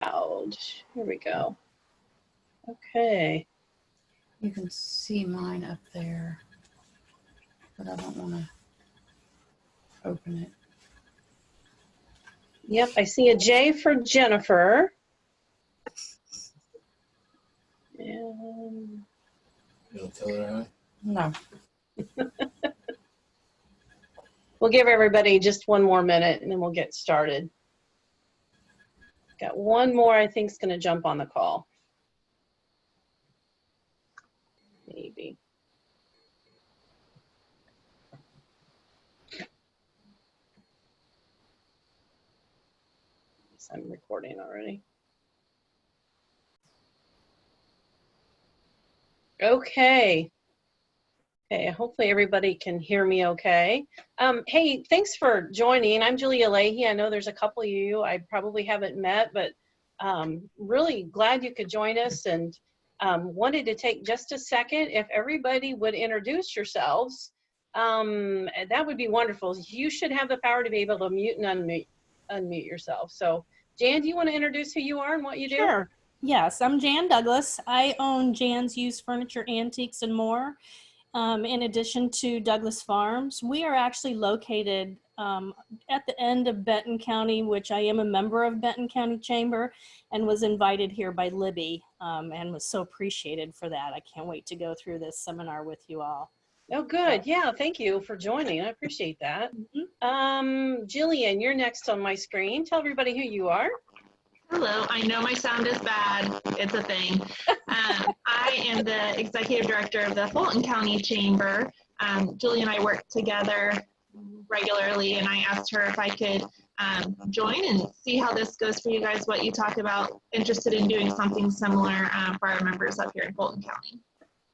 Here we go. Okay. You can see mine up there, but I don't want to open it. Yep, I see a J for Jennifer. And You'll tell her hi? No. we'll give everybody just one more minute and then we'll get started. Got one more I think is going to jump on the call. Maybe. I'm recording already. Okay. Okay, hopefully everybody can hear me okay. Hey, thanks for joining. I'm Julia Leahy. I know there's a couple of you I probably haven't met, but really glad you could join us, and wanted to take just a second. If everybody would introduce yourselves, that would be wonderful. You should have the power to be able to mute and unmute yourself. So Jan, do you want to introduce who you are and what you do? Sure. Yes, I'm Jan Douglas. I own Jan's Used Furniture, Antiques, and More. In addition to Douglas Farms, we are actually located at the end of Benton County, which I am a member of Benton County Chamber, and was invited here by Libby, and was so appreciated for that. I can't wait to go through this seminar with you all. Oh, good. Yeah, thank you for joining. I appreciate that. Jillian, you're next on my screen. Tell everybody who you are. Hello, I know my sound is bad. It's a thing. I am the Executive Director of the Fulton County Chamber. Julie and I work together regularly, and I asked her if I could join and see how this goes for you guys, what you talk about, interested in doing something similar for our members up here in Fulton County.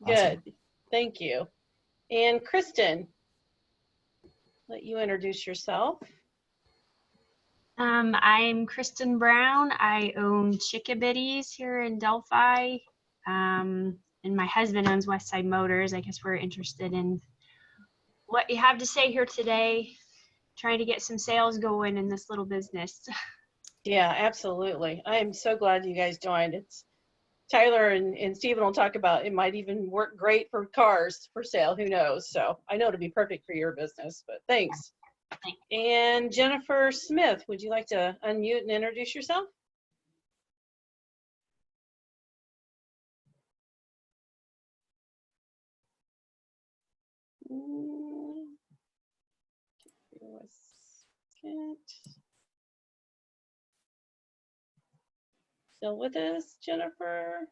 Good. Thank you. And Kristen, let you introduce yourself. I'm Kristen Brown. I own Chickabiddies here in Delphi, and my husband owns Westside Motors. I guess we're interested in what you have to say here today, trying to get some sales going in this little business. Yeah, absolutely. I am so glad you guys joined. It's Tyler and Stephen will talk about it. Might even work great for cars for sale. Who knows? So I know it'll be perfect for your business, but thanks. And Jennifer Smith, would you like to unmute and introduce yourself? Still with us, Jennifer?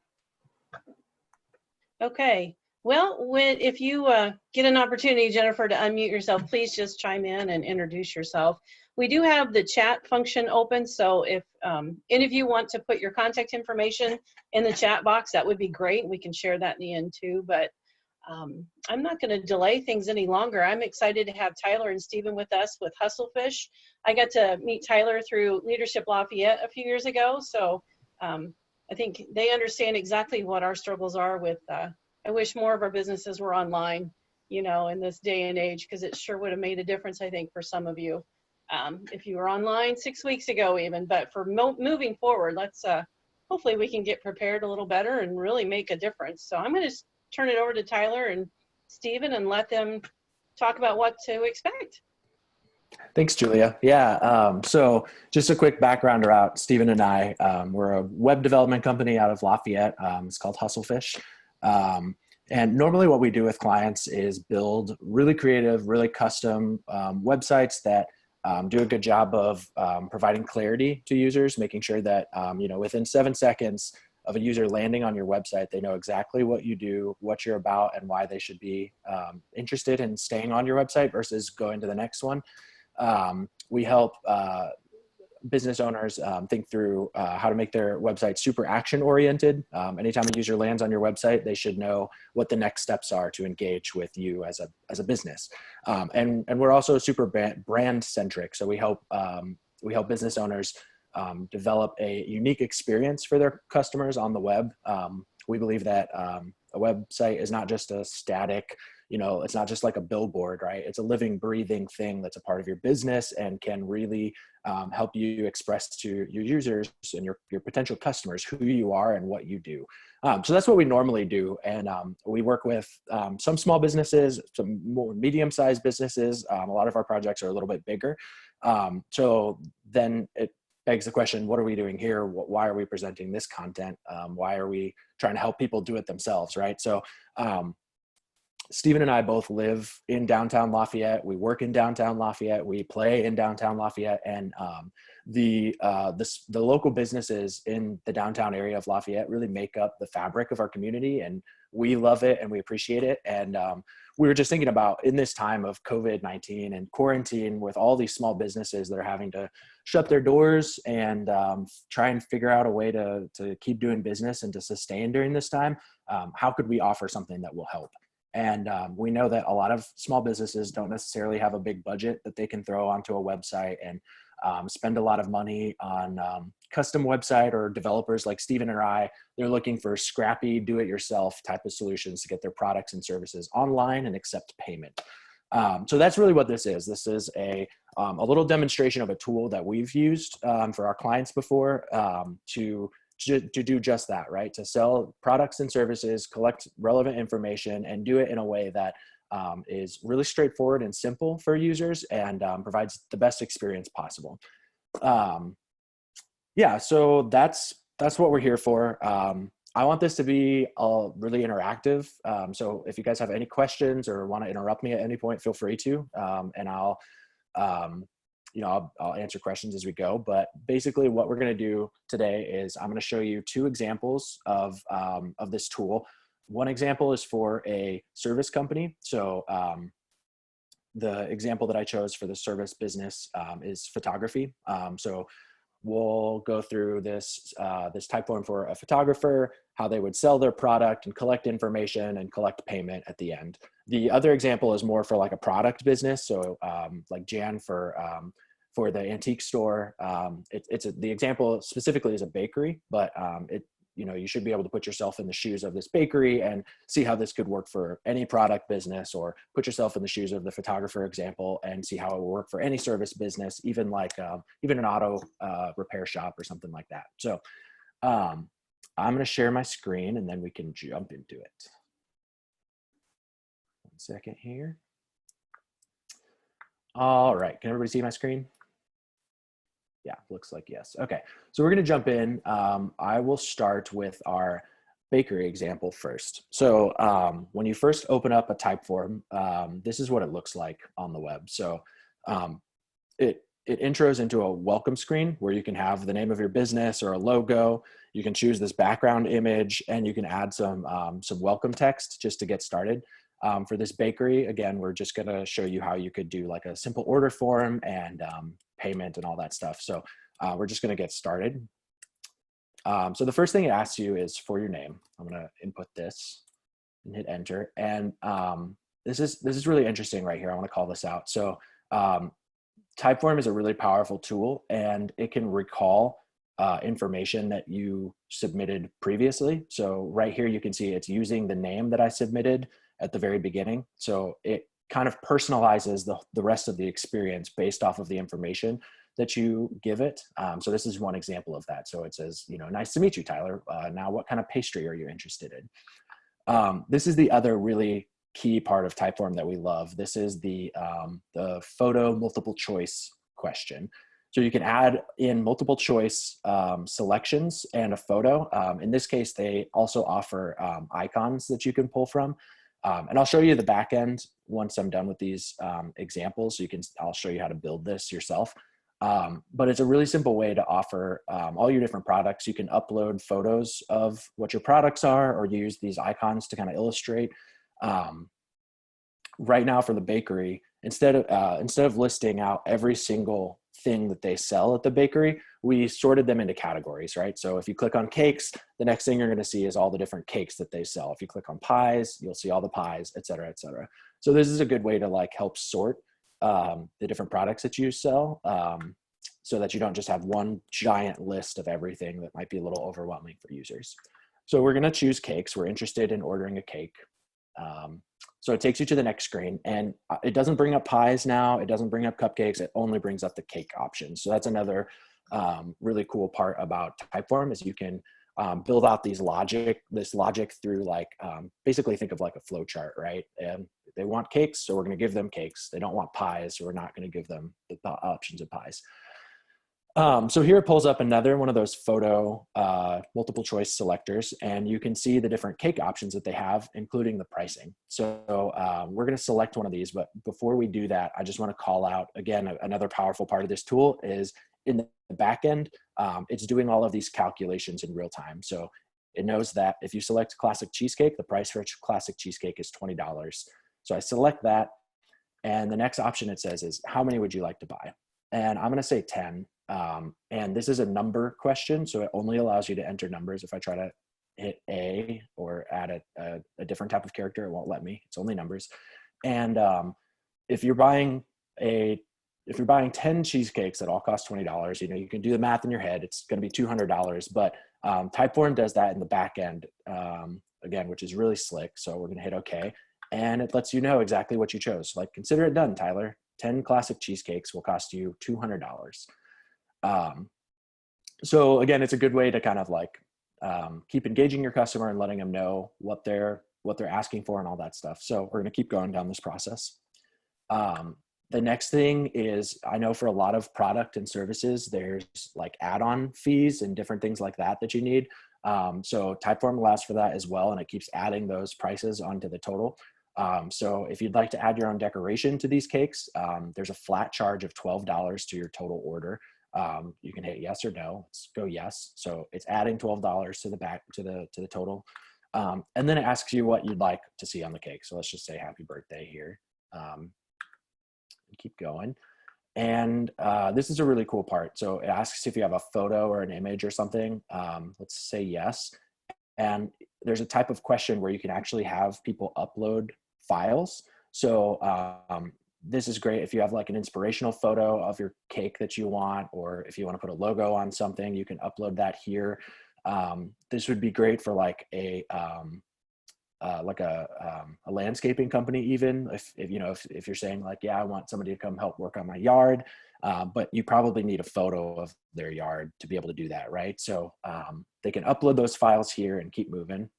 Okay. Well, if you get an opportunity, Jennifer, to unmute yourself, please just chime in and introduce yourself. We do have the chat function open, so if any of you want to put your contact information in the chat box, that would be great. We can share that in the end too, but I'm not going to delay things any longer. I'm excited to have Tyler and Stephen with us with HustleFish. I got to meet Tyler through Leadership Lafayette a few years ago, so I think they understand exactly what our struggles are with I wish more of our businesses were online, you know, in this day and age, because it sure would have made a difference, I think, for some of you. If you were online 6 weeks ago even, but for moving forward, let's hopefully we can get prepared a little better and really make a difference. So I'm going to turn it over to Tyler and Stephen and let them talk about what to expect. Thanks, Julia. Yeah, so just a quick background about Stephen and I. We're a web development company out of Lafayette. It's called HustleFish. And normally what we do with clients is build really creative, really custom websites that do a good job of providing clarity to users, making sure that, you know, within 7 seconds of a user landing on your website, they know exactly what you do, what you're about, and why they should be interested in staying on your website versus going to the next one. We help business owners think through how to make their website super action oriented. Anytime a user lands on your website, they should know what the next steps are to engage with you as a business. And we're also super brand centric. So we help business owners develop a unique experience for their customers on the web. We believe that a website is not just a static, you know, it's not just like a billboard, right? It's a living, breathing thing that's a part of your business and can really help you express to your users and your potential customers who you are and what you do. So that's what we normally do. And we work with some small businesses, some more medium-sized businesses. A lot of our projects are a little bit bigger. So then it begs the question, what are we doing here? Why are we presenting this content? Why are we trying to help people do it themselves, right? So Stephen and I both live in downtown Lafayette. We work in downtown Lafayette. We play in downtown Lafayette, and the local businesses in the downtown area of Lafayette really make up the fabric of our community, and we love it and we appreciate it. And we were just thinking about, in this time of COVID-19 and quarantine, with all these small businesses that are having to shut their doors and try and figure out a way to keep doing business and to sustain during this time, how could we offer something that will help? And we know that a lot of small businesses don't necessarily have a big budget that they can throw onto a website and spend a lot of money on custom website, or developers like Stephen and I. They're looking for scrappy, do-it-yourself type of solutions to get their products and services online and accept payment. So that's really what this is. This is a little demonstration of a tool that we've used for our clients before to do just that, right? To sell products and services, collect relevant information, and do it in a way that is really straightforward and simple for users, and provides the best experience possible. Yeah, so that's what we're here for. I want this to be really interactive. So if you guys have any questions or want to interrupt me at any point, feel free to, and I'll answer questions as we go. But basically what we're going to do today is I'm going to show you two examples of this tool. One example is for a service company. So the example that I chose for the service business is photography. So we'll go through this TypeForm for a photographer, how they would sell their product and collect information and collect payment at the end. The other example is more for like a product business. So like Jan for the antique store. The example specifically is a bakery, but you should be able to put yourself in the shoes of this bakery and see how this could work for any product business, or put yourself in the shoes of the photographer example and see how it will work for any service business, even like even an auto repair shop or something like that. So I'm going to share my screen and then we can jump into it. One second here. All right, can everybody see my screen? Yeah, looks like yes. Okay, so we're going to jump in. I will start with our bakery example first. So when you first open up a TypeForm, this is what it looks like on the web. So it intros into a welcome screen where you can have the name of your business or a logo. You can choose this background image, and you can add some welcome text just to get started. For this bakery, again, we're just going to show you how you could do like a simple order form and payment and all that stuff. So we're just going to get started. So the first thing it asks you is for your name. I'm going to input this and hit enter. And this is really interesting right here. I want to call this out. So TypeForm is a really powerful tool, and it can recall information that you submitted previously. So right here, you can see it's using the name that I submitted at the very beginning. So it kind of personalizes the rest of the experience based off of the information that you give it. So this is one example of that. So it says, nice to meet you, Tyler. Now what kind of pastry are you interested in? This is the other really key part of TypeForm that we love. This is the photo multiple choice question. So you can add in multiple choice selections and a photo. In this case, they also offer icons that you can pull from. And I'll show you the back end once I'm done with these examples. I'll show you how to build this yourself. But it's a really simple way to offer all your different products. You can upload photos of what your products are, or use these icons to kind of illustrate. Right now for the bakery, instead of listing out every single thing that they sell at the bakery, we sorted them into categories, right? So if you click on cakes, the next thing you're going to see is all the different cakes that they sell. If you click on pies, you'll see all the pies, et cetera, et cetera. So this is a good way to like help sort the different products that you sell, so that you don't just have one giant list of everything that might be a little overwhelming for users. So we're going to choose cakes. We're interested in ordering a cake. So it takes you to the next screen, and it doesn't bring up pies now. It doesn't bring up cupcakes. It only brings up the cake options. So that's another really cool part about Typeform is you can build out this logic through like, basically think of like a flow chart, right? And they want cakes, so we're going to give them cakes. They don't want pies, so we're not going to give them the options of pies. So here it pulls up another one of those photo multiple choice selectors, and you can see the different cake options that they have, including the pricing. So we're going to select one of these, but before we do that, I just want to call out, again, another powerful part of this tool is in the back end, it's doing all of these calculations in real time. So it knows that if you select classic cheesecake, the price for a classic cheesecake is $20. So I select that, and the next option it says is, how many would you like to buy? And I'm going to say 10. And this is a number question, so it only allows you to enter numbers. If I try to hit A or add a different type of character, it won't let me. It's only numbers. And if you're buying 10 cheesecakes that all cost $20, you can do the math in your head. It's going to be $200. But Typeform does that in the back end, again, which is really slick. So we're going to hit OK, and it lets you know exactly what you chose. Like, consider it done, Tyler. 10 classic cheesecakes will cost you $200. So again, it's a good way to kind of like keep engaging your customer and letting them know what they're asking for and all that stuff. So we're going to keep going down this process. The next thing is, I know for a lot of product and services, there's like add-on fees and different things like that you need. So Typeform allows for that as well, and it keeps adding those prices onto the total. So if you'd like to add your own decoration to these cakes, there's a flat charge of $12 to your total order. You can hit yes or no. Let's go yes. So it's adding $12 to the total. And then it asks you what you'd like to see on the cake. So let's just say happy birthday here. Keep going. And this is a really cool part. So it asks if you have a photo or an image or something. Let's say yes. And there's a type of question where you can actually have people upload files. So this is great if you have like an inspirational photo of your cake that you want, or if you want to put a logo on something, you can upload that here. This would be great for like a landscaping company, even if you're saying like, yeah, I want somebody to come help work on my yard, but you probably need a photo of their yard to be able to do that, right? So they can upload those files here and keep moving.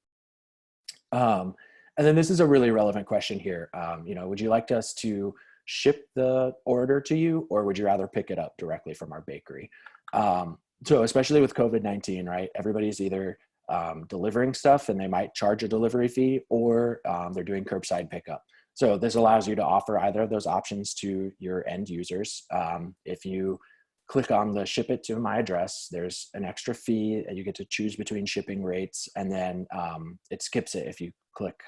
And then this is a really relevant question here. Would you like us to ship the order to you, or would you rather pick it up directly from our bakery? So especially with COVID-19, right? Everybody's either delivering stuff and they might charge a delivery fee, or they're doing curbside pickup. So this allows you to offer either of those options to your end users. If you click on the ship it to my address, there's an extra fee, and you get to choose between shipping rates, and then it skips it if you click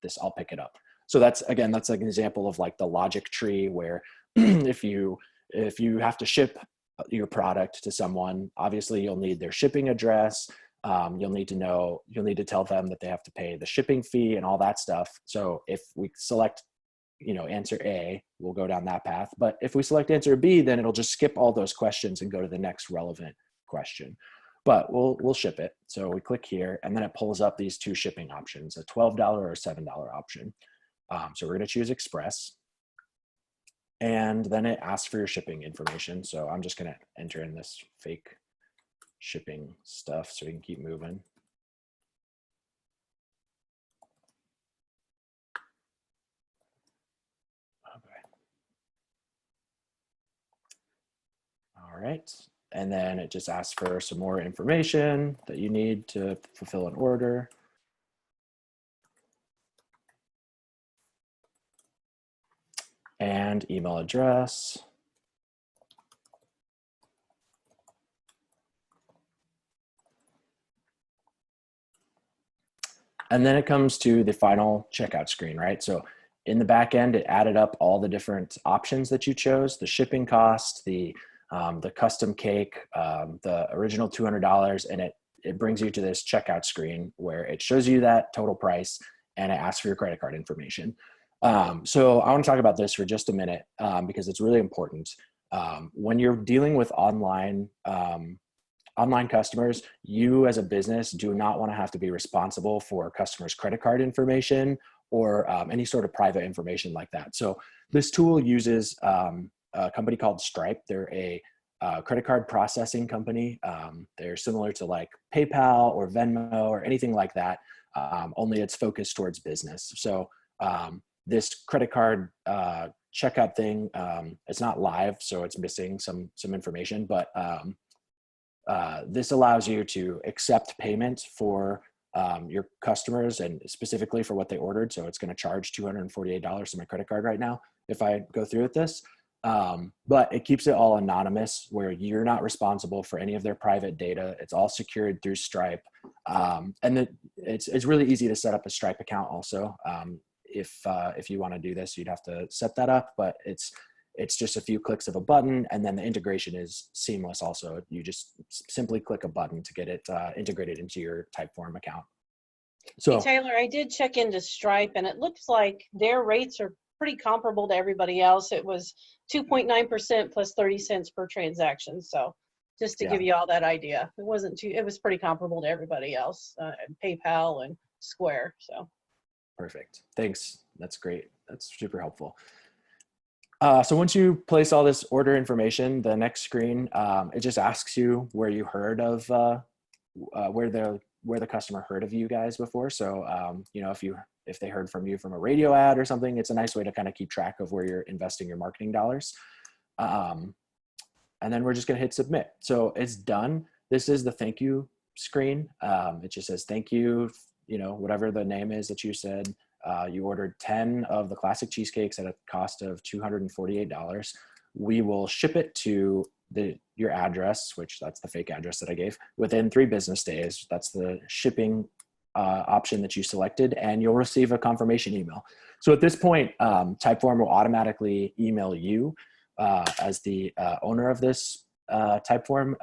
this I'll pick it up. So that's like an example of like the logic tree where if you have to ship your product to someone, obviously you'll need their shipping address. You'll need to tell them that they have to pay the shipping fee and all that stuff. So if we select, answer A, we'll go down that path. But if we select answer B, then it'll just skip all those questions and go to the next relevant question. But we'll ship it. So we click here, and then it pulls up these two shipping options, a $12 or a $7 option. So we're going to choose Express. And then it asks for your shipping information. So I'm just going to enter in this fake shipping stuff so we can keep moving. Okay. All right. And then it just asks for some more information that you need to fulfill an order. And email address. And then it comes to the final checkout screen, right? So in the back end, it added up all the different options that you chose, the shipping cost, the custom cake, the original $200, and it brings you to this checkout screen where it shows you that total price, and it asks for your credit card information. So I want to talk about this for just a minute because it's really important. When you're dealing with online customers, you as a business do not want to have to be responsible for customers' credit card information or any sort of private information like that. So this tool uses a company called Stripe. They're a credit card processing company. They're similar to like PayPal or Venmo or anything like that, only it's focused towards business. So this credit card checkout thing, it's not live, so it's missing some information, but this allows you to accept payments for your customers and specifically for what they ordered. So it's going to charge $248 to my credit card right now if I go through with this. But it keeps it all anonymous, where you're not responsible for any of their private data. It's all secured through Stripe. And it's really easy to set up a Stripe account also. If you want to do this, you'd have to set that up, but it's just a few clicks of a button, and then the integration is seamless also. You just simply click a button to get it integrated into your TypeForm account. So Hey, Taylor, I did check into Stripe, and it looks like their rates are pretty comparable to everybody else. It was 2.9% plus 30 cents per transaction. So just to give you all that idea, it was pretty comparable to everybody else, PayPal and Square. So perfect. Thanks. That's great. That's super helpful. So once you place all this order information, the next screen, it just asks you where you heard of, where the customer heard of you guys before. So, you know, if they heard from you from a radio ad or something, it's a nice way to kind of keep track of where you're investing your marketing dollars. And then we're just going to hit submit. So it's done. This is the thank you screen. It just says, thank you, you know, whatever the name is that you said. You ordered 10 of the classic cheesecakes at a cost of $248. We will ship it to your address, which that's the fake address that I gave, within 3 business days. That's the shipping option that you selected, and you'll receive a confirmation email. So at this point, TypeForm will automatically email you as the owner of this TypeForm.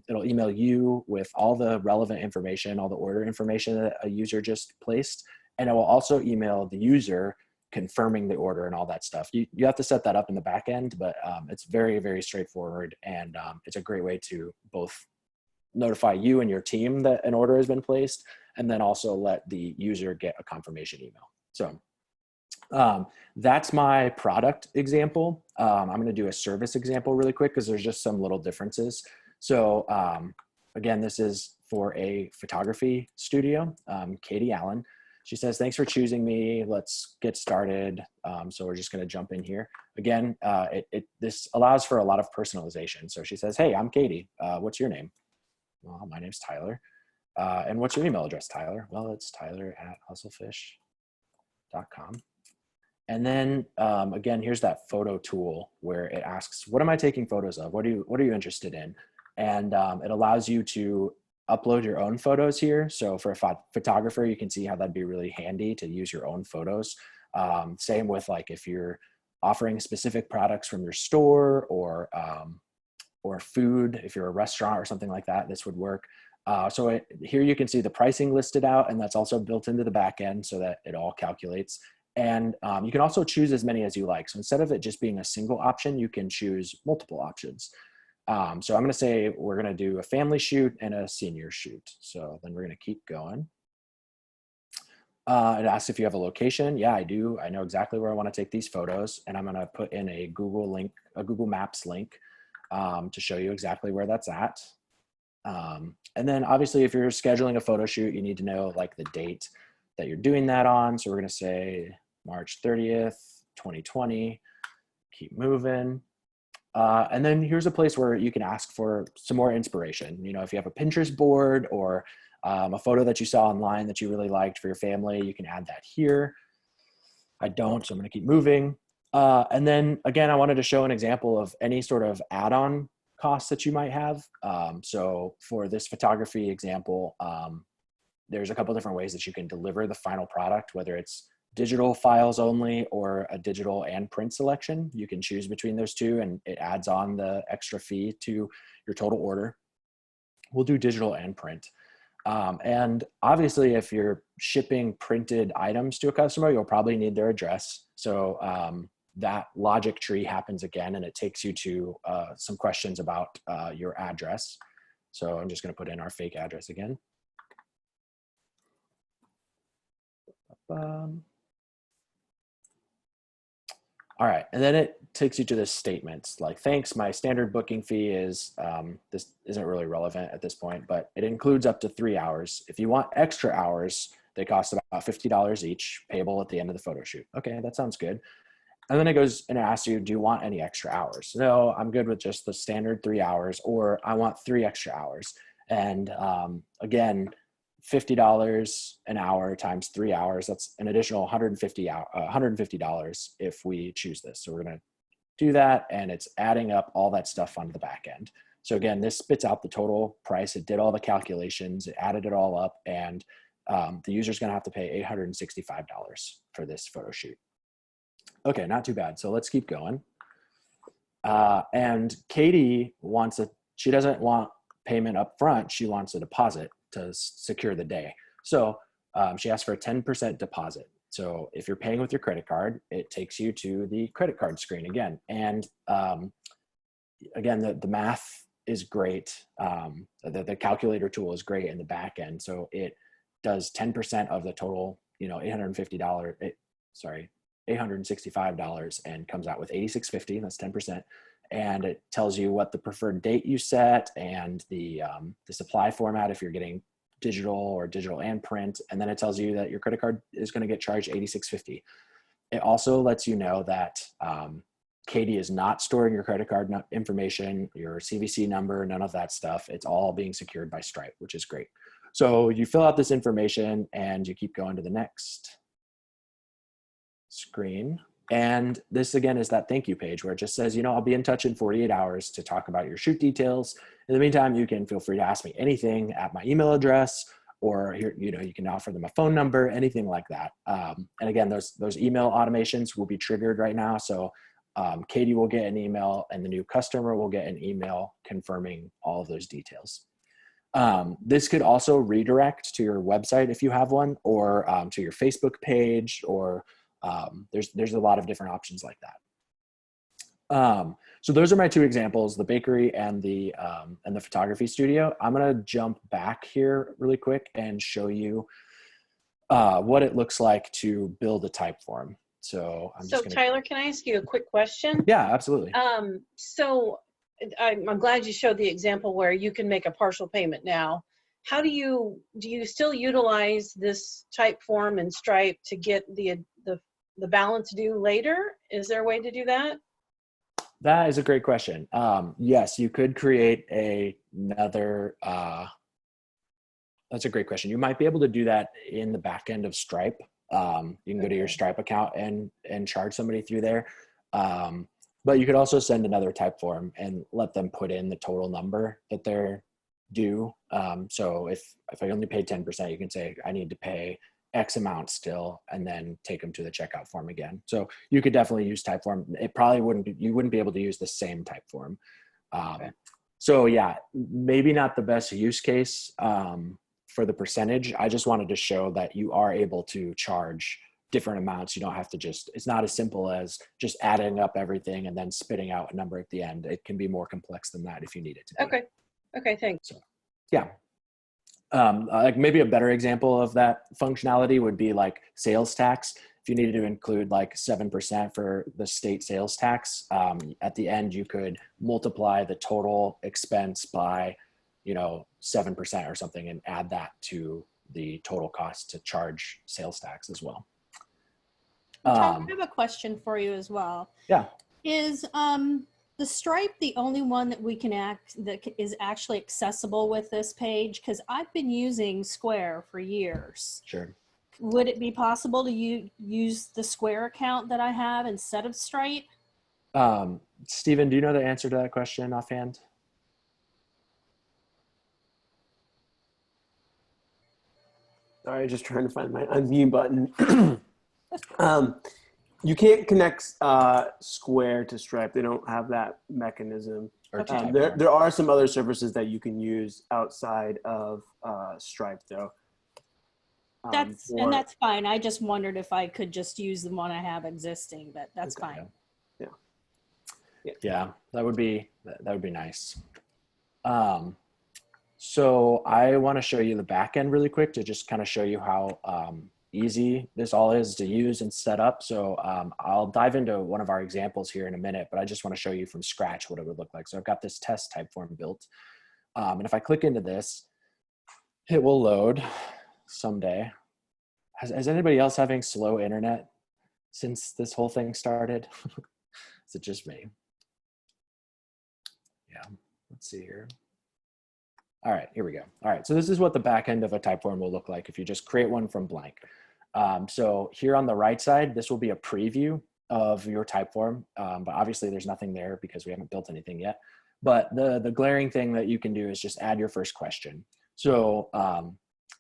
It'll email you with all the relevant information, all the order information that a user just placed. And it will also email the user confirming the order and all that stuff. You have to set that up in the back end, but it's very, very straightforward. And it's a great way to both notify you and your team that an order has been placed, and then also let the user get a confirmation email. So that's my product example. I'm going to do a service example really quick because there's just some little differences. So again, this is for a photography studio, Katie Allen. She says, thanks for choosing me. Let's get started. So we're just going to jump in here. Again, this allows for a lot of personalization. So she says, hey, I'm Katie. What's your name? Well, my name's Tyler. And what's your email address, Tyler? Well, it's tyler@hustlefish.com. And then again, here's that photo tool where it asks, what am I taking photos of? What are you interested in? And it allows you to upload your own photos here. So for a photographer, you can see how that'd be really handy to use your own photos. Same with like if you're offering specific products from your store or food, if you're a restaurant or something like that, this would work. So here you can see the pricing listed out, and that's also built into the back end so that it all calculates. And you can also choose as many as you like. So instead of it just being a single option, you can choose multiple options. So I'm going to say we're going to do a family shoot and a senior shoot. So then we're going to keep going. It asks if you have a location. Yeah, I do. I know exactly where I want to take these photos, and I'm going to put in a Google Maps link to show you exactly where that's at. And then obviously if you're scheduling a photo shoot, you need to know like the date that you're doing that on. So we're going to say March 30th, 2020, keep moving. And then here's a place where you can ask for some more inspiration. You know, if you have a Pinterest board or a photo that you saw online that you really liked for your family, you can add that here. I don't, so I'm going to keep moving. And then again, I wanted to show an example of any sort of add-on costs that you might have. So for this photography example, there's a couple different ways that you can deliver the final product, whether it's digital files only or a digital and print selection. You can choose between those two, and it adds on the extra fee to your total order. We'll do digital and print. And obviously if you're shipping printed items to a customer, you'll probably need their address. So that logic tree happens again, and it takes you to some questions about your address. So I'm just going to put in our fake address again. All right, and then it takes you to this statement like, thanks, my standard booking fee is, this isn't really relevant at this point, but it includes up to 3 hours. If you want extra hours, they cost about $50 each, payable at the end of the photo shoot. Okay, that sounds good. And then it goes and asks you, do you want any extra hours? No, I'm good with just the standard 3 hours, or I want 3 extra hours. And again, $50 an hour times 3 hours, that's an additional $150 if we choose this. So we're going to do that, and it's adding up all that stuff onto the back end. So again, this spits out the total price. It did all the calculations, it added it all up, and the user's going to have to pay $865 for this photo shoot. Okay, not too bad. So let's keep going. And Katie she doesn't want payment up front. She wants a deposit to secure the day. So she asked for a 10% deposit. So if you're paying with your credit card, it takes you to the credit card screen again. And again, the math is great. The calculator tool is great in the back end. So it does 10% of the total, $865 and comes out with $86.50. That's 10%. And it tells you what the preferred date you set and the supply format if you're getting digital or digital and print. And then it tells you that your credit card is going to get charged $86.50. It also lets you know that Katie is not storing your credit card information, your CVC number, none of that stuff. It's all being secured by Stripe, which is great. So you fill out this information and you keep going to the next screen. And this again is that thank you page where it just says, I'll be in touch in 48 hours to talk about your shoot details. In the meantime, you can feel free to ask me anything at my email address, or here, you can offer them a phone number, anything like that. And again, those email automations will be triggered right now. So Katie will get an email and the new customer will get an email confirming all of those details. This could also redirect to your website if you have one, or to your Facebook page, or there's a lot of different options like that. So those are my two examples, the bakery and the photography studio. I'm going to jump back here really quick and show you what it looks like to build a TypeForm. So Tyler, can I ask you a quick question? Yeah, absolutely. So I'm glad you showed the example where you can make a partial payment now. How do you still utilize this TypeForm and Stripe to get the balance due later? Is there a way to do that? That is a great question. Yes, you could create another, that's a great question. You might be able to do that in the back end of Stripe. You can go to your Stripe account and charge somebody through there. But you could also send another TypeForm and let them put in the total number that they're due. So if I only paid 10%, you can say, I need to pay X amount still, and then take them to the checkout form again. So you could definitely use TypeForm. It probably you wouldn't be able to use the same TypeForm. Okay. So yeah, maybe not the best use case for the percentage. I just wanted to show that you are able to charge different amounts. You don't have to it's not as simple as just adding up everything and then spitting out a number at the end. It can be more complex than that if you need it to be. Okay, thanks. So, yeah. Like maybe a better example of that functionality would be like sales tax. If you needed to include like 7% for the state sales tax, at the end you could multiply the total expense by 7% or something and add that to the total cost to charge sales tax as well. Tyler, I have a question for you as well. Yeah. Is the Stripe the only one that that is actually accessible with this page? Because I've been using Square for years. Sure. Would it be possible to use the Square account that I have instead of Stripe? Stephen, do you know the answer to that question offhand? Sorry, just trying to find my unmute button. You can't connect Square to Stripe. They don't have that mechanism. There are some other services that you can use outside of Stripe, though. That's fine. I just wondered if I could just use the one I have existing, but that's fine. Yeah, that would be nice. So I want to show you the back end really quick to just kind of show you how easy this all is to use and set up. So I'll dive into one of our examples here in a minute, but I just want to show you from scratch what it would look like. So I've got this test Typeform built. And if I click into this, it will load someday. Is anybody else having slow internet since this whole thing started? Is it just me? Yeah, let's see here. All right, here we go. All right, so this is what the back end of a Typeform will look like if you just create one from blank. So here on the right side, this will be a preview of your Typeform, but obviously there's nothing there because we haven't built anything yet. But the glaring thing that you can do is just add your first question. So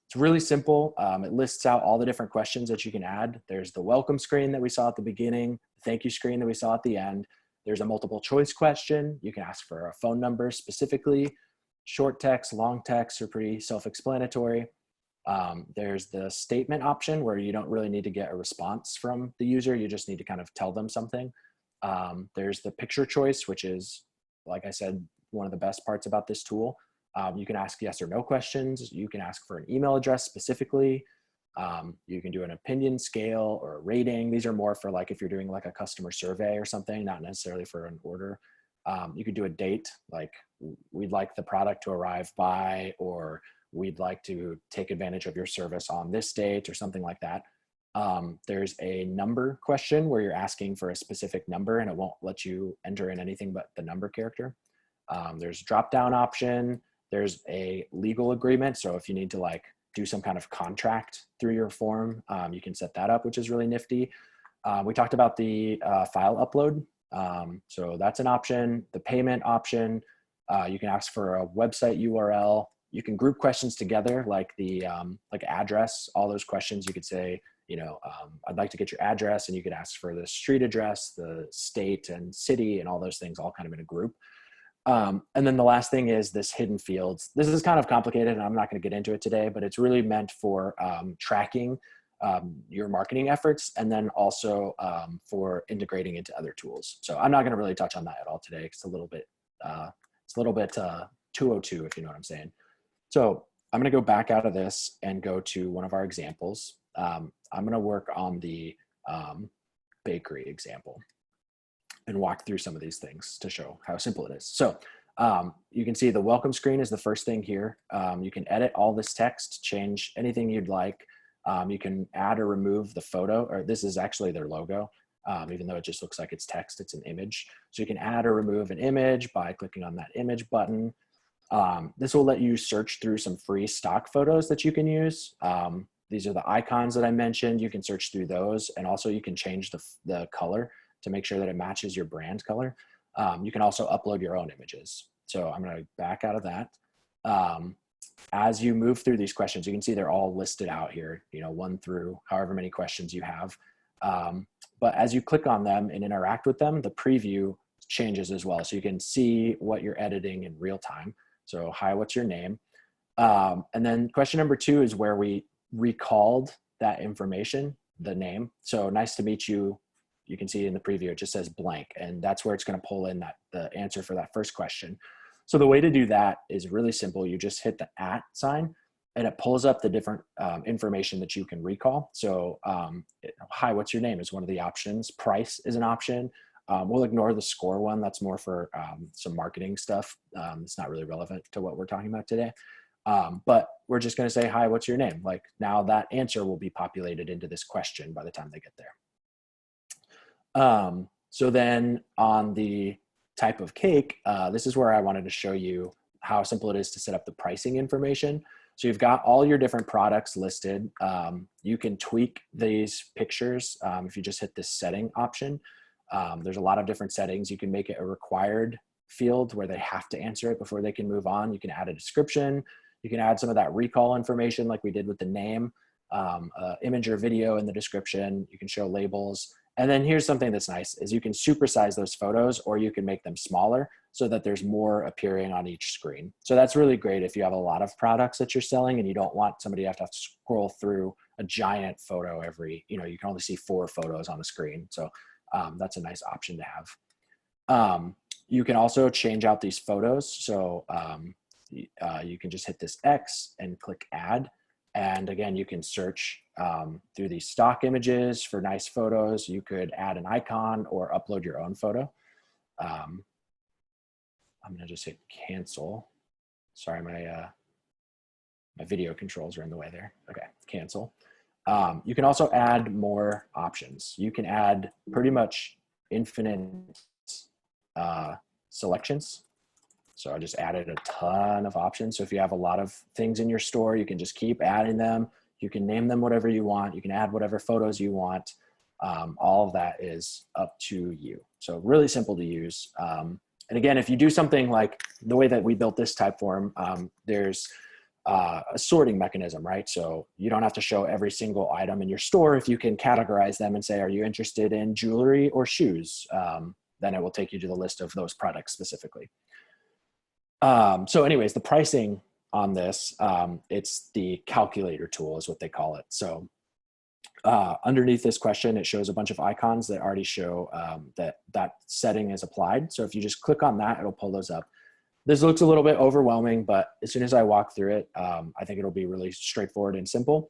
it's really simple. It lists out all the different questions that you can add. There's the welcome screen that we saw at the beginning, the thank you screen that we saw at the end. There's a multiple choice question. You can ask for a phone number specifically. Short text, long text are pretty self-explanatory. There's the statement option where you don't really need to get a response from the user. You just need to kind of tell them something. There's the picture choice, which is, like I said, one of the best parts about this tool. You can ask yes or no questions. You can ask for an email address specifically. You can do an opinion scale or a rating. These are more for like if you're doing like a customer survey or something, not necessarily for an order. You could do a date, like we'd like the product to arrive by, or we'd like to take advantage of your service on this date or something like that. There's a number question where you're asking for a specific number and it won't let you enter in anything but the number character. There's a drop-down option. There's a legal agreement. So if you need to like do some kind of contract through your form, you can set that up, which is really nifty. We talked about the file upload. So that's an option. The payment option, you can ask for a website URL. You can group questions together, like the like address, all those questions. You could say, you know, I'd like to get your address, and you could ask for the street address, the state and city, and all those things all kind of in a group. And then the last thing is this hidden fields. This is kind of complicated and I'm not going to get into it today, but it's really meant for tracking your marketing efforts, and then also for integrating into other tools. So I'm not going to really touch on that at all today. It's a little bit 202, if you know what I'm saying. So I'm going to go back out of this and go to one of our examples. I'm going to work on the bakery example and walk through some of these things to show how simple it is. So you can see the welcome screen is the first thing here. You can edit all this text, change anything you'd like. You can add or remove the photo, or this is actually their logo, even though it just looks like it's text, it's an image. So you can add or remove an image by clicking on that image button. This will let you search through some free stock photos that you can use. These are the icons that I mentioned. You can search through those, and also you can change the color to make sure that it matches your brand color. You can also upload your own images. So I'm going to back out of that. As you move through these questions, you can see they're all listed out here, you know, 1 through however many questions you have. But as you click on them and interact with them, the preview changes as well. So you can see what you're editing in real time. So, hi, what's your name? And then question number 2 is where we recalled that information, the name. So, nice to meet you. You can see in the preview, it just says blank, and that's where it's going to pull in the answer for that first question. So the way to do that is really simple. You just hit the @ sign and it pulls up the different information that you can recall. So hi, what's your name is one of the options. Price is an option. We'll ignore the score one. That's more for some marketing stuff. It's not really relevant to what we're talking about today. But we're just going to say, hi, what's your name? Like now that answer will be populated into this question by the time they get there. So then on the type of cake, this is where I wanted to show you how simple it is to set up the pricing information. So you've got all your different products listed. You can tweak these pictures if you just hit this setting option. There's a lot of different settings. You can make it a required field where they have to answer it before they can move on. You can add a description. You can add some of that recall information like we did with the name, image or video in the description. You can show labels. And then here's something that's nice is you can supersize those photos, or you can make them smaller so that there's more appearing on each screen. So that's really great if you have a lot of products that you're selling and you don't want somebody to have to scroll through a giant photo every, you can only see 4 photos on the screen. So that's a nice option to have. You can also change out these photos. So you can just hit this X and click add. And again, you can search through these stock images for nice photos. You could add an icon or upload your own photo. I'm gonna just hit cancel. Sorry, my video controls are in the way there. Okay, cancel. You can also add more options. You can add pretty much infinite selections. So I just added a ton of options. So if you have a lot of things in your store, you can just keep adding them. You can name them whatever you want. You can add whatever photos you want. All of that is up to you. So really simple to use. And again, if you do something like the way that we built this Typeform, there's a sorting mechanism, right? So you don't have to show every single item in your store. If you can categorize them and say, are you interested in jewelry or shoes? Then it will take you to the list of those products specifically. So anyways, the pricing on this, it's the calculator tool is what they call it. So underneath this question, it shows a bunch of icons that already show that setting is applied. So if you just click on that, it'll pull those up. This looks a little bit overwhelming, but as soon as I walk through it, I think it'll be really straightforward and simple.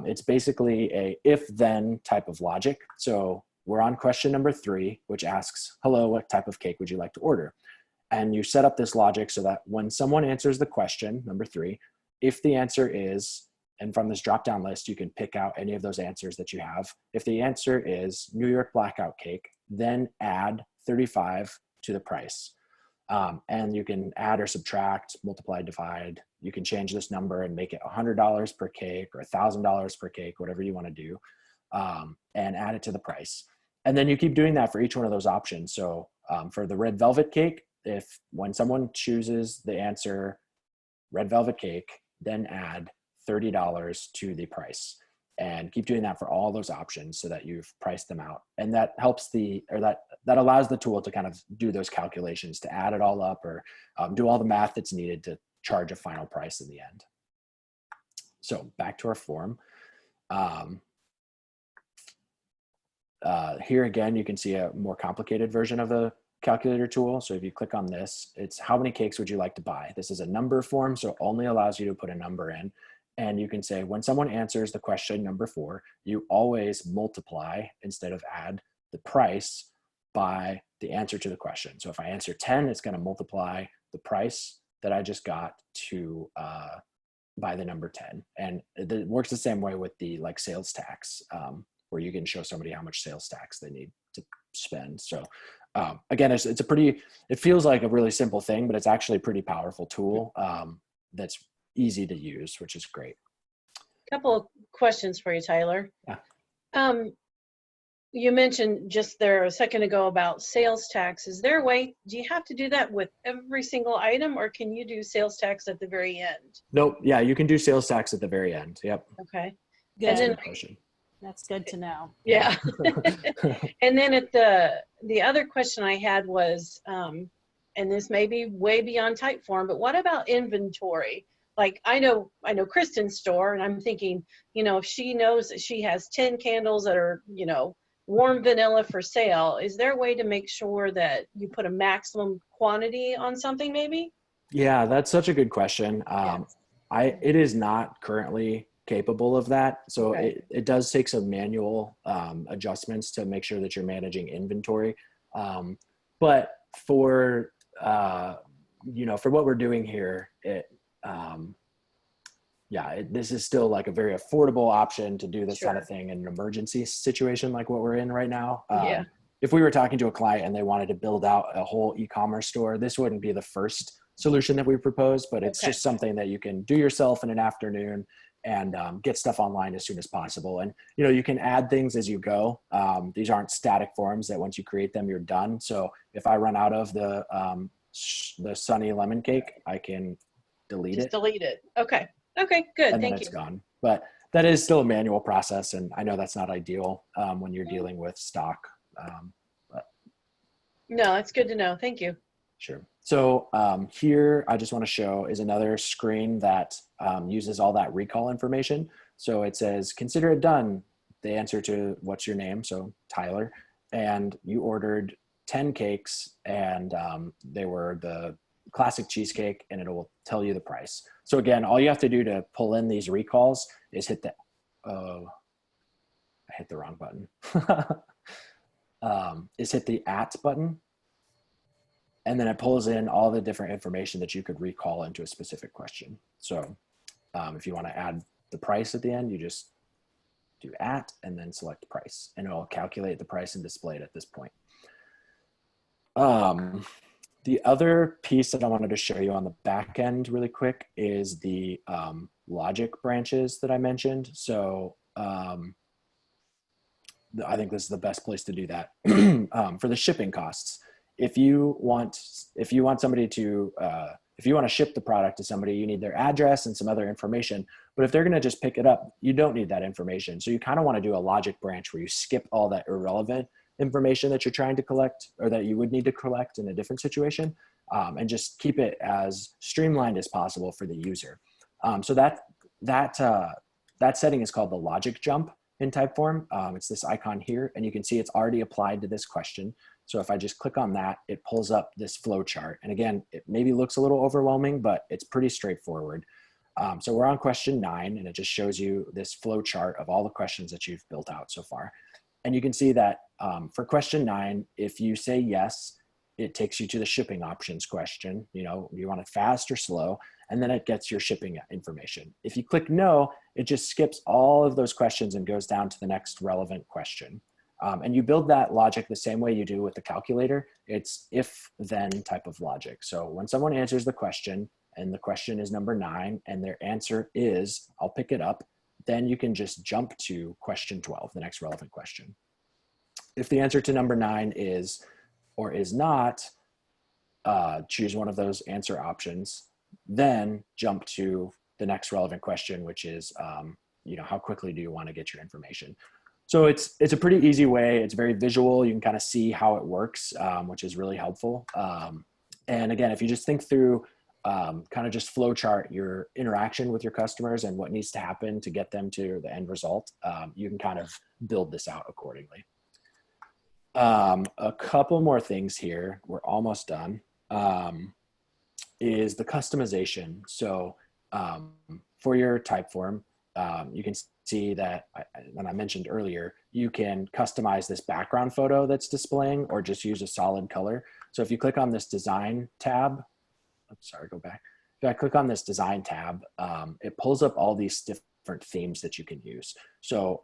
It's basically a if-then type of logic. So we're on question number 3, which asks, hello, what type of cake would you like to order? And you set up this logic so that when someone answers the question, number 3, if the answer is, and from this drop-down list, you can pick out any of those answers that you have. If the answer is New York Blackout Cake, then add 35 to the price. And you can add or subtract, multiply, divide. You can change this number and make it $100 per cake or $1,000 per cake, whatever you want to do, and add it to the price. And then you keep doing that for each one of those options. So for the red velvet cake, when someone chooses the answer red velvet cake, then add $30 to the price, and keep doing that for all those options so that you've priced them out. And that helps that allows the tool to kind of do those calculations, to add it all up or do all the math that's needed to charge a final price in the end. So back to our form. Here again, you can see a more complicated version of the calculator tool. So if you click on this, it's how many cakes would you like to buy? This is a number form, so it only allows you to put a number in. And you can say, when someone answers the question number 4, you always multiply instead of add the price by the answer to the question. So if I answer 10, it's going to multiply the price that I just got to by the number 10. And it works the same way with the sales tax, where you can show somebody how much sales tax they need to spend. So again, it feels like a really simple thing, but it's actually a pretty powerful tool that's easy to use, which is great. Couple of questions for you, Tyler. Yeah. You mentioned just there a second ago about sales tax. Is there a way, do you have to do that with every single item, or can you do sales tax at the very end? Nope. Yeah, you can do sales tax at the very end. Yep. Okay. Good. And then, That's good to know. yeah. And then the other question I had was, and this may be way beyond Typeform, but what about inventory? Like I know Kristen's store, and I'm thinking, if she knows that she has 10 candles that are, warm vanilla for sale, is there a way to make sure that you put a maximum quantity on something maybe? Yeah, that's such a good question. It is not currently capable of that. So Okay. it does take some manual adjustments to make sure that you're managing inventory. But for, for what we're doing here, this is still like a very affordable option to do this kind of thing in an emergency situation like what we're in right now. If we were talking to a client and they wanted to build out a whole e-commerce store, this wouldn't be the first solution that we propose, but it's just something that you can do yourself in an afternoon and get stuff online as soon as possible. And, you can add things as you go. These aren't static forms that once you create them, you're done. So if I run out of the sunny lemon cake, I can delete it. Delete it. Okay. Okay, good. And then it's gone. But that is still a manual process. And I know that's not ideal when you're dealing with stock. But no, that's good to know. Thank you. Sure. So here I just want to show is another screen that uses all that recall information. So it says, consider it done. The answer to what's your name? So Tyler, and you ordered 10 cakes and they were the classic cheesecake, and it will tell you the price. So again, all you have to do to pull in these recalls is hit the, I hit the wrong button, is hit the @ button. And then it pulls in all the different information that you could recall into a specific question. So if you want to add the price at the end, you just do @ and then select price, and it'll calculate the price and display it at this point. The other piece that I wanted to show you on the back end really quick is the logic branches that I mentioned. So I think this is the best place to do that. For the shipping costs. If you want somebody to, if you want to ship the product to somebody, you need their address and some other information. But if they're going to just pick it up, you don't need that information. So you kind of want to do a logic branch where you skip all that irrelevant information that you're trying to collect, or that you would need to collect in a different situation, and just keep it as streamlined as possible for the user. So that setting is called the logic jump in Typeform. It's this icon here, and you can see it's already applied to this question. So if I just click on that, it pulls up this flow chart. And again, it maybe looks a little overwhelming, but it's pretty straightforward. So we're on question 9, and it just shows you this flow chart of all the questions that you've built out so far. And you can see that for question 9, if you say yes, it takes you to the shipping options question. You know, you want it fast or slow, and then it gets your shipping information. If you click no, it just skips all of those questions and goes down to the next relevant question. And you build that logic the same way you do with the calculator. It's if-then type of logic. So when someone answers the question, and the question is number 9, and their answer is, I'll pick it up, then you can just jump to question 12, the next relevant question. If the answer to number 9 is or is not, choose one of those answer options, then jump to the next relevant question, which is, you know, how quickly do you want to get your information? So it's a pretty easy way. It's very visual. You can kind of see how it works, which is really helpful. And again, if you just think through kind of just flow chart your interaction with your customers and what needs to happen to get them to the end result, you can kind of build this out accordingly. A couple more things here, we're almost done, is the customization. So for your Typeform, you can see that, and I mentioned earlier, you can customize this background photo that's displaying, or just use a solid color. So if you click on this design tab, sorry, go back. If I click on this design tab, it pulls up all these different themes that you can use. So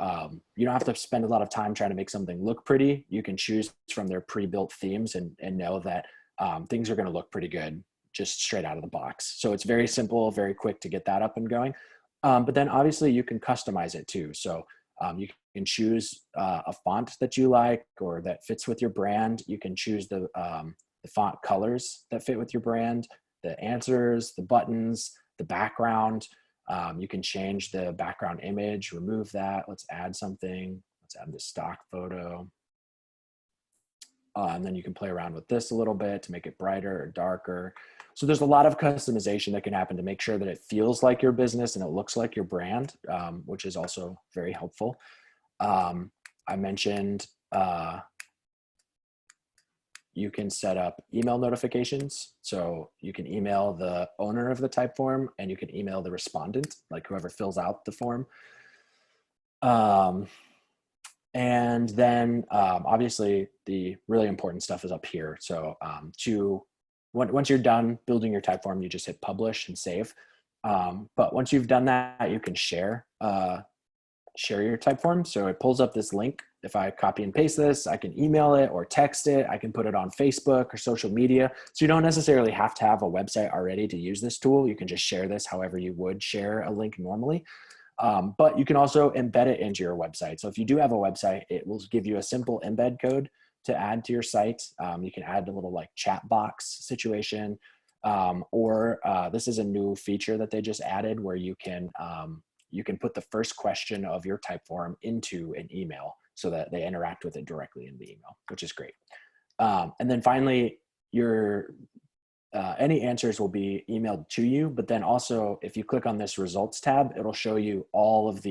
you don't have to spend a lot of time trying to make something look pretty. You can choose from their pre-built themes and know that things are going to look pretty good just straight out of the box. So it's very simple, very quick to get that up and going. But then obviously you can customize it too. So you can choose a font that you like or that fits with your brand. You can choose the font colors that fit with your brand, the answers, the buttons, the background. You can change the background image, remove that. Let's add something. Let's add the stock photo. And then you can play around with this a little bit to make it brighter or darker. So there's a lot of customization that can happen to make sure that it feels like your business and it looks like your brand, which is also very helpful. I mentioned you can set up email notifications. So you can email the owner of the Typeform, and you can email the respondent, like whoever fills out the form. And then obviously the really important stuff is up here. So once you're done building your Typeform, you just hit publish and save. But once you've done that, you can share your Typeform. So it pulls up this link. If I copy and paste this, I can email it or text it. I can put it on Facebook or social media. So you don't necessarily have to have a website already to use this tool. You can just share this however you would share a link normally. But you can also embed it into your website. So if you do have a website, it will give you a simple embed code to add to your site. You can add a little like chat box situation, or this is a new feature that they just added where you can put the first question of your Typeform into an email so that they interact with it directly in the email, which is great. And then finally, any answers will be emailed to you, but then also if you click on this results tab, it'll show you all of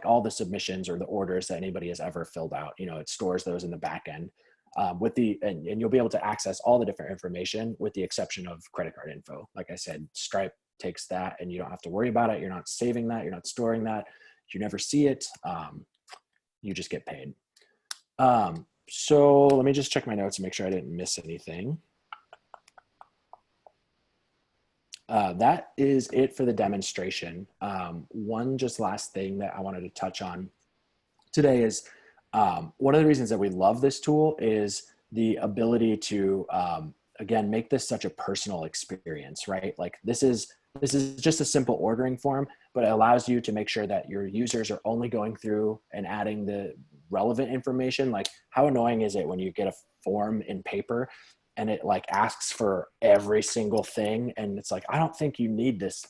all the submissions or the orders that anybody has ever filled out. You know, it stores those in the back end. and you'll be able to access all the different information with the exception of credit card info. Like I said, Stripe takes that and you don't have to worry about it. You're not saving that. You're not storing that. You never see it. You just get paid. So let me just check my notes and make sure I didn't miss anything. That is it for the demonstration. One just last thing that I wanted to touch on today is one of the reasons that we love this tool is the ability to, again, make this such a personal experience, right? Like this is just a simple ordering form, but it allows you to make sure that your users are only going through and adding the relevant information. Like how annoying is it when you get a form in paper and it like asks for every single thing. And it's like, I don't think you need this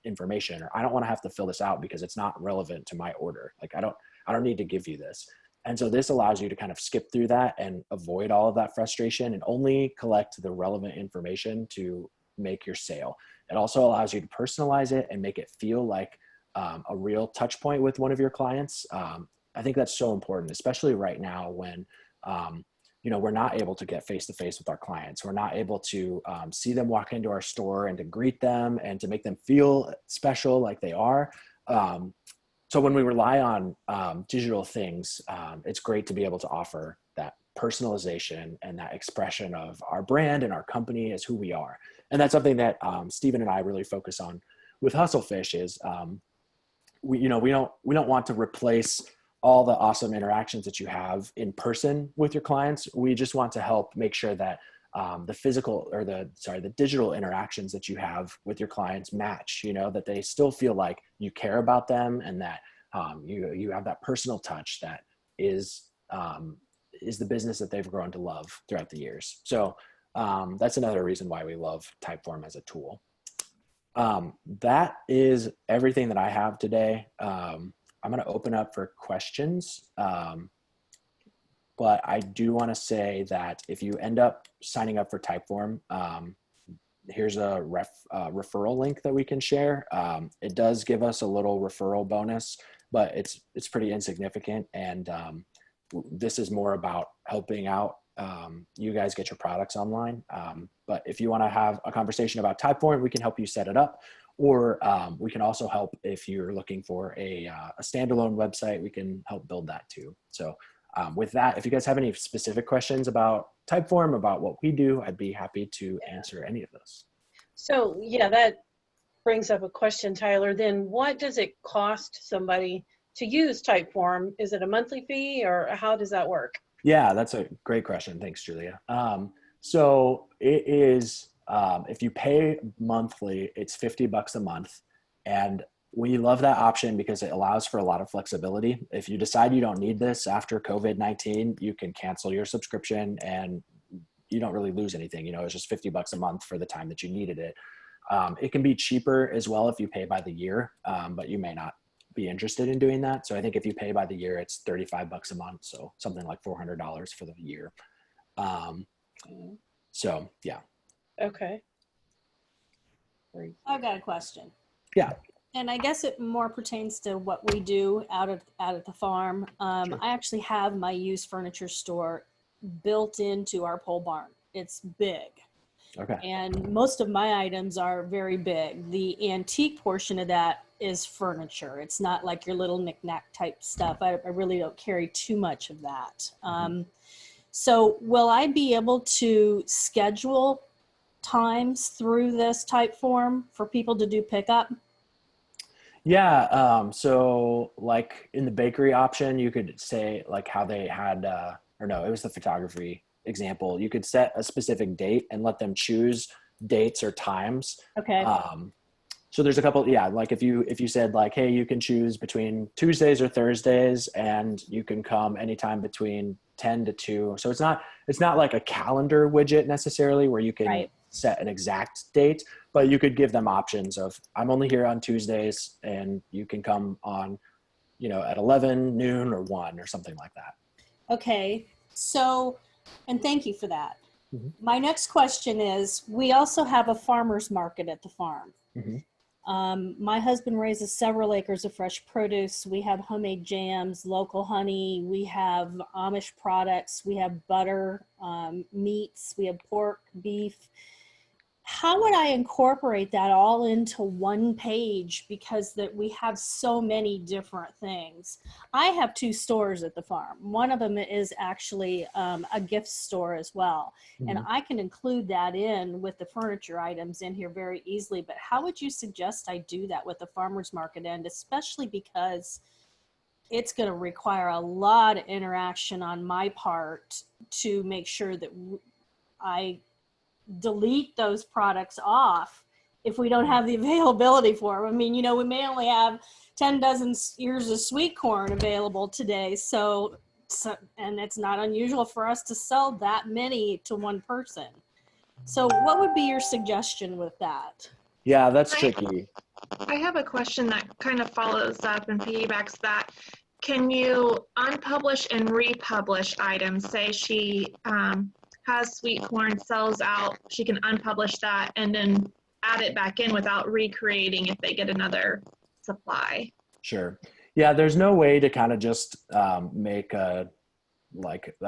information, or I don't want to have to fill this out because it's not relevant to my order. Like I don't need to give you this. And so this allows you to kind of skip through that and avoid all of that frustration and only collect the relevant information to make your sale. It also allows you to personalize it and make it feel like a real touch point with one of your clients. I think that's so important, especially right now when, we're not able to get face-to-face with our clients. We're not able to see them walk into our store and to greet them and to make them feel special like they are. So when we rely on digital things, it's great to be able to offer that personalization and that expression of our brand and our company as who we are. And that's something that Stephen and I really focus on with HustleFish is we don't want to replace all the awesome interactions that you have in person with your clients. We just want to help make sure that the digital interactions that you have with your clients match, that they still feel like you care about them and that you have that personal touch that is the business that they've grown to love throughout the years. So that's another reason why we love TypeForm as a tool. That is everything that I have today. I'm going to open up for questions. But I do want to say that if you end up signing up for TypeForm, here's a referral link that we can share. It does give us a little referral bonus, but it's pretty insignificant. And this is more about helping out you guys get your products online. But if you want to have a conversation about TypeForm, we can help you set it up. Or we can also help if you're looking for a standalone website, we can help build that too. So with that, if you guys have any specific questions about TypeForm, about what we do, I'd be happy to answer any of those. So yeah, that brings up a question, Tyler. Then what does it cost somebody to use TypeForm? Is it a monthly fee or how does that work? Yeah, that's a great question. Thanks, Julia. So it is, if you pay monthly, it's $50 a month. And we love that option because it allows for a lot of flexibility. If you decide you don't need this after COVID-19, you can cancel your subscription and you don't really lose anything. It's just $50 a month for the time that you needed it. It can be cheaper as well if you pay by the year, but you may not be interested in doing that. So I think if you pay by the year, it's $35 a month. So something like $400 for the year. So yeah. Okay. I've got a question. Yeah. And I guess it more pertains to what we do out at the farm. Sure. I actually have my used furniture store built into our pole barn. It's big. Okay. And most of my items are very big. The antique portion of that is furniture. It's not like your little knick-knack type stuff. I really don't carry too much of that. So will I be able to schedule times through this TypeForm for people to do pickup? Yeah. So like in the bakery option, you could say like how they had, or no, it was the photography example. You could set a specific date and let them choose dates or times. Okay. So there's a couple, yeah, like if you said like, hey, you can choose between Tuesdays or Thursdays and you can come anytime between 10 to 2. So it's not like a calendar widget necessarily where you can set an exact date, but you could give them options of I'm only here on Tuesdays and you can come on, at 11, noon or 1 or something like that. Okay. So, and thank you for that. Mm-hmm. My next question is, we also have a farmer's market at the farm. Mm-hmm. My husband raises several acres of fresh produce. We have homemade jams, local honey. We have Amish products. We have butter, meats. We have pork, beef. How would I incorporate that all into one page, because that we have so many different things? I have 2 stores at the farm. One of them is actually a gift store as well. And I can include that in with the furniture items in here very easily. But how would you suggest I do that with the farmer's market end, especially because it's going to require a lot of interaction on my part to make sure that I delete those products off if we don't have the availability for them. I mean, you know, we may only have 10 dozen ears of sweet corn available today. So, and it's not unusual for us to sell that many to one person. So what would be your suggestion with that? Yeah, that's tricky. I have a question that kind of follows up and piggybacks that. Can you unpublish and republish items? Say she has sweet corn, sells out, she can unpublish that and then add it back in without recreating if they get another supply. Sure. Yeah, there's no way to kind of just make a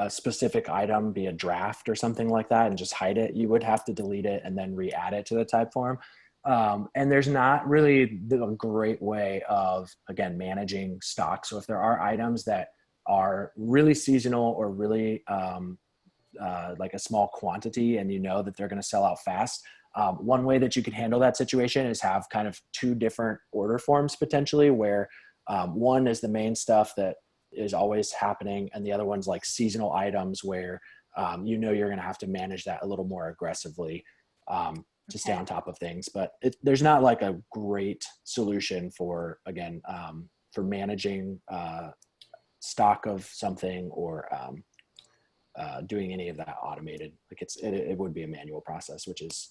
specific item be a draft or something like that and just hide it. You would have to delete it and then re-add it to the Typeform. And there's not really a great way of, again, managing stock. So if there are items that are really seasonal or really like a small quantity and you know that they're going to sell out fast, one way that you can handle that situation is have kind of 2 different order forms potentially, where one is the main stuff that is always happening and the other one's like seasonal items where you know you're going to have to manage that a little more aggressively to stay on top of things. But there's not like a great solution for, again, for managing stock of something or doing any of that automated. Like it would be a manual process, which is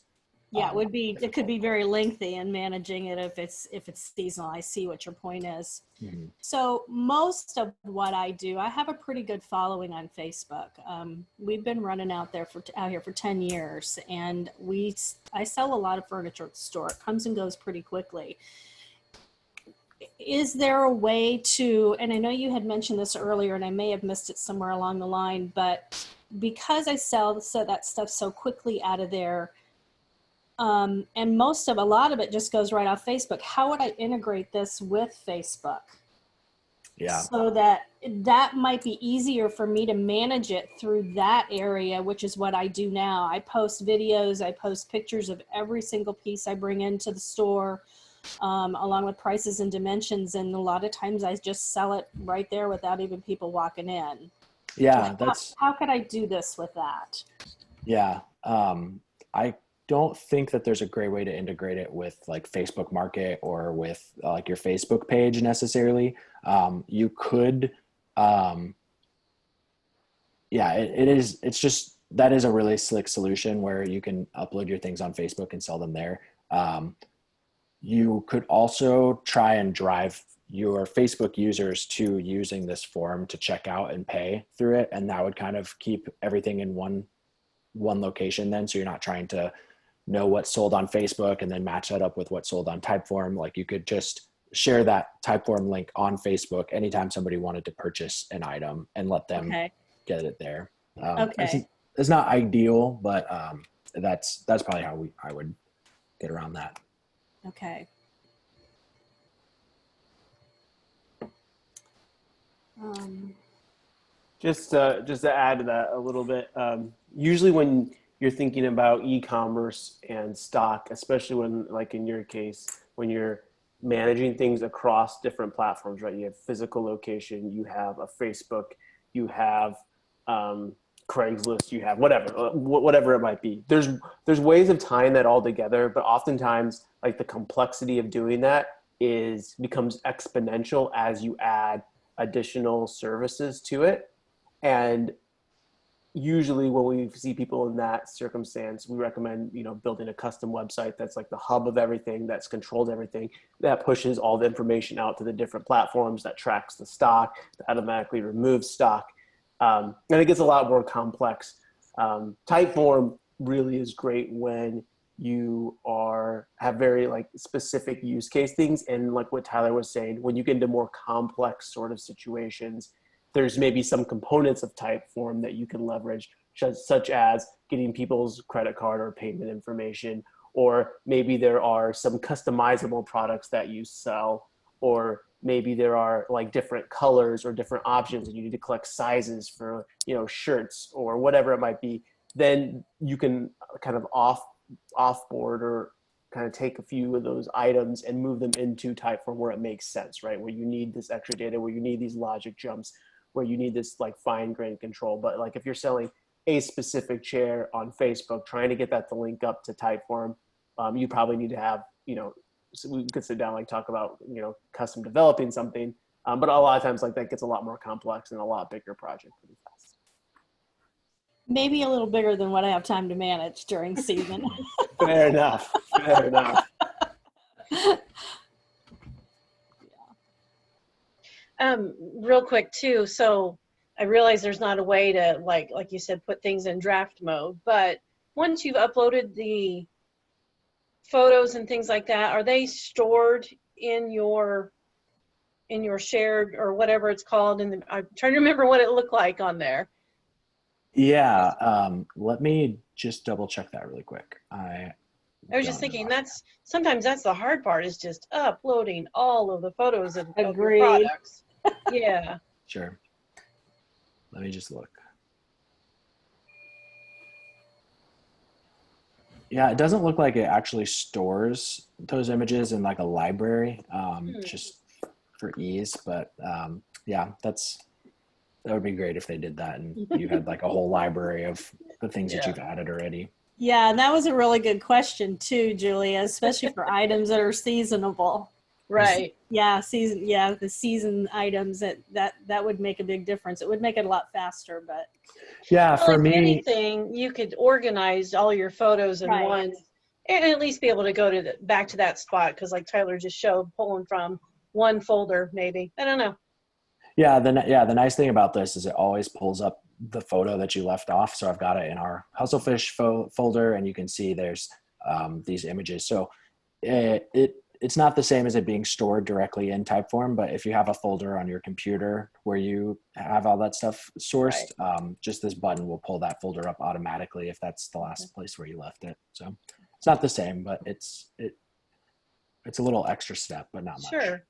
it could be very lengthy in managing it if it's seasonal. I see what your point is. Mm-hmm. So most of what I do, I have a pretty good following on Facebook. We've been running out here for 10 years, and I sell a lot of furniture at the store. It comes and goes pretty quickly. Is there a way to, and I know you had mentioned this earlier and I may have missed it somewhere along the line, but because I sell that stuff so quickly out of there, and a lot of it just goes right off Facebook, how would I integrate this with Facebook? Yeah. So that might be easier for me to manage it through that area, which is what I do now. I post videos, I post pictures of every single piece I bring into the store, along with prices and dimensions. And a lot of times I just sell it right there without even people walking in. Yeah. How could I do this with that? Yeah. I don't think that there's a great way to integrate it with like Facebook Market or with like your Facebook page necessarily. You could, that is a really slick solution where you can upload your things on Facebook and sell them there. You could also try and drive your Facebook users to using this form to check out and pay through it. And that would kind of keep everything in one location then. So you're not trying to know what's sold on Facebook and then match that up with what's sold on Typeform. Like you could just share that Typeform link on Facebook anytime somebody wanted to purchase an item and let them get it there. It's not ideal, but that's probably how I would get around that. Okay. Just to add to that a little bit, usually when you're thinking about e-commerce and stock, especially when, like in your case, when you're managing things across different platforms, right? You have physical location, you have a Facebook, you have Craigslist, you have whatever it might be. There's ways of tying that all together, but oftentimes like the complexity of doing that becomes exponential as you add additional services to it. And usually when we see people in that circumstance, we recommend, building a custom website that's like the hub of everything, that's controlled everything, that pushes all the information out to the different platforms, that tracks the stock, that automatically removes stock. And it gets a lot more complex. Typeform really is great when you have very like specific use case things. And like what Tyler was saying, when you get into more complex sort of situations, there's maybe some components of TypeForm that you can leverage, such as getting people's credit card or payment information, or maybe there are some customizable products that you sell, or maybe there are like different colors or different options and you need to collect sizes for, you know, shirts or whatever it might be. Then you can kind of offboard or kind of take a few of those items and move them into Typeform where it makes sense, right? Where you need this extra data, where you need these logic jumps, where you need this like fine-grained control. But like if you're selling a specific chair on Facebook, trying to get that to link up to Typeform, you probably need to have, you know, so we could sit down, like talk about, you know, custom developing something. But a lot of times like that gets a lot more complex and a lot bigger project pretty fast. Maybe a little bigger than what I have time to manage during season. Fair enough. Fair enough. Real quick too. So I realize there's not a way to like you said, put things in draft mode, but once you've uploaded the photos and things like that, are they stored in your shared or whatever it's called? And I'm trying to remember what it looked like on there. Yeah, let me just double check that really quick. I was just thinking sometimes that's the hard part, is just uploading all of the photos of your products. Yeah. Sure. Let me just look. Yeah, it doesn't look like it actually stores those images in like a library, just for ease. But yeah, that would be great if they did that and you had like a whole library of the things that you've added already. Yeah, and that was a really good question too, Julia, especially for items that are seasonable. Right. Yeah, the season items that would make a big difference. It would make it a lot faster, but yeah, well, for if me, anything, you could organize all your photos in one, and at least be able to go to back to that spot, because like Tyler just showed, pulling from one folder, maybe. I don't know. Yeah, the nice thing about this is it always pulls up the photo that you left off. So I've got it in our HustleFish folder, and you can see there's these images. So it's not the same as it being stored directly in Typeform, but if you have a folder on your computer where you have all that stuff sourced, just this button will pull that folder up automatically if that's the last place where you left it. So it's not the same, but it's a little extra step, but not much. Sure.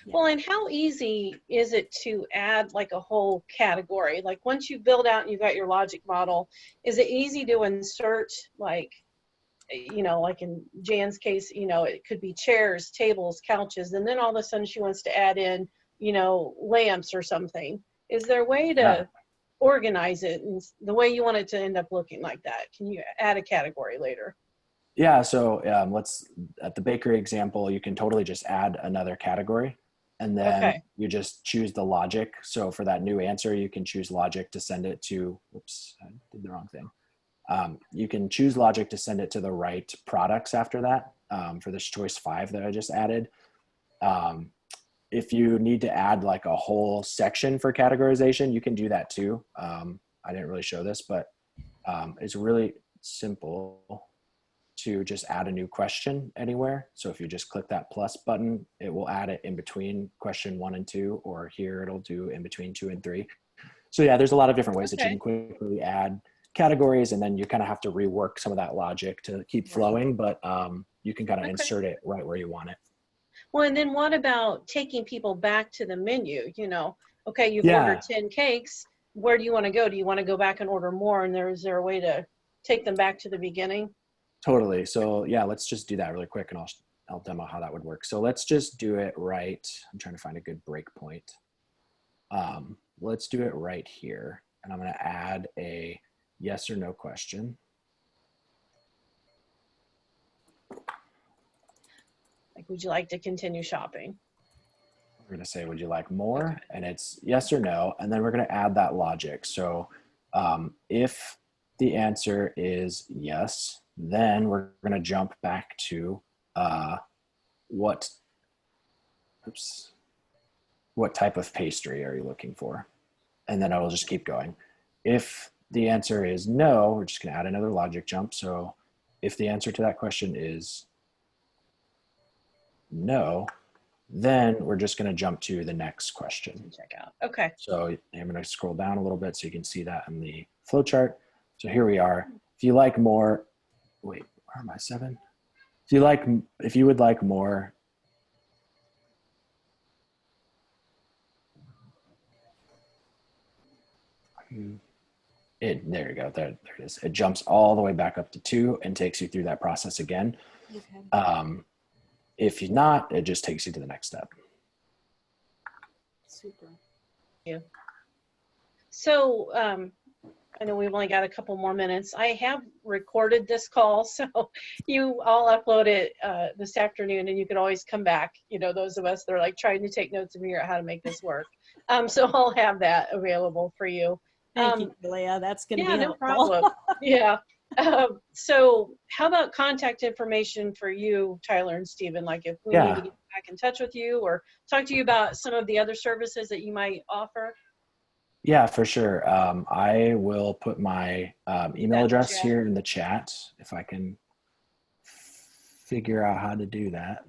Well, and how easy is it to add like a whole category? Like once you build out and you've got your logic model, is it easy to insert, like, you know, like in Jan's case, you know, it could be chairs, tables, couches, and then all of a sudden she wants to add in, you know, lamps or something. Is there a way to organize it and the way you want it to end up looking like that? Can you add a category later? Yeah, so let's, at the bakery example, you can totally just add another category. And then you just choose the logic. So for that new answer, you can choose logic to send it to, whoops, I did the wrong thing. You can choose logic to send it to the right products after that, for this choice 5 that I just added. If you need to add like a whole section for categorization, you can do that too. I didn't really show this, but it's really simple to just add a new question anywhere. So if you just click that plus button, it will add it in between question 1 and 2, or here it'll do in between 2 and 3. So yeah, there's a lot of different ways that you can quickly add categories, and then you kind of have to rework some of that logic to keep flowing, but you can kind of insert it right where you want it. Well, and then what about taking people back to the menu? You know, okay, you've ordered 10 cakes. Where do you want to go? Do you want to go back and order more? And is there a way to take them back to the beginning? Totally. So yeah, let's just do that really quick, and I'll demo how that would work. So let's just do it right. I'm trying to find a good break point. Let's do it right here. And I'm going to add a yes or no question. Like, would you like to continue shopping? We're going to say, would you like more? And it's yes or no. And then we're going to add that logic. So if the answer is yes, then we're going to jump back to what type of pastry are you looking for? And then I will just keep going. If the answer is no, we're just going to add another logic jump. So If the answer to that question is no, then we're just going to jump to the next question. Check out. Okay. So I'm going to scroll down a little bit so you can see that in the flow chart. So here we are. If you like more, wait, where am I, 7? If you would like more, there you go. There it is. It jumps all the way back up to 2 and takes you through that process again. Okay. If you're not, it just takes you to the next step. Super. So I know we've only got a couple more minutes. I have recorded this call, so you all upload it this afternoon, and you can always come back. You know, those of us that are like trying to take notes and figure out how to make this work. So I'll have that available for you. Thank you, Julia. That's going to be no helpful. problem. Yeah. So how about contact information for you, Tyler and Stephen? Like if we need to get back in touch with you or talk to you about some of the other services that you might offer? Yeah, for sure. I will put my email address here in the chat if I can figure out how to do that.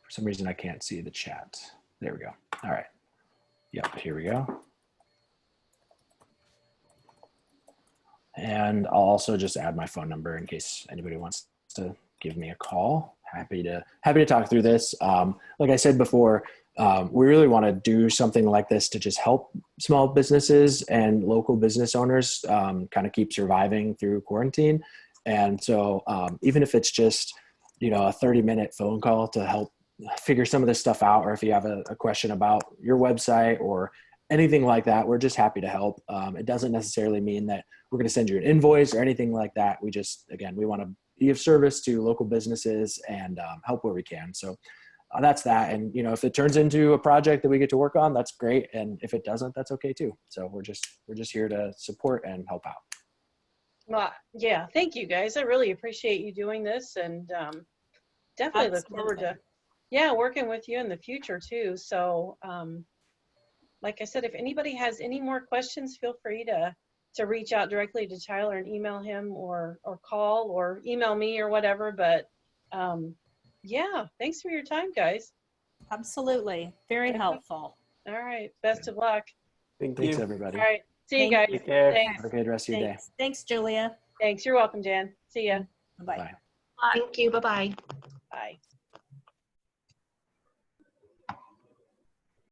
For some reason, I can't see the chat. There we go. All right. Yep, here we go. And I'll also just add my phone number in case anybody wants to give me a call. Happy to talk through this. Like I said before, we really want to do something like this to just help small businesses and local business owners kind of keep surviving through quarantine. And so even if it's just, you know, a 30-minute phone call to help figure some of this stuff out, or if you have a question about your website or anything like that, we're just happy to help. It doesn't necessarily mean that we're going to send you an invoice or anything like that. We just, again, we want to be of service to local businesses and help where we can. So that's that. And, you know, if it turns into a project that we get to work on, that's great. And if it doesn't, that's okay too. So we're just here to support and help out. Well, yeah, thank you guys. I really appreciate you doing this, and definitely look forward to, working with you in the future too. So, like I said, if anybody has any more questions, feel free to reach out directly to Tyler and email him or call or email me or whatever. But yeah, thanks for your time, guys. Absolutely. Very helpful. All right. Best of luck. Thanks, everybody. All right. See you guys. Take care. Thanks. Have a good rest of your day. Thanks, Julia. Thanks. You're welcome, Jan. See ya. Bye-bye. Bye. Thank you. Bye-bye.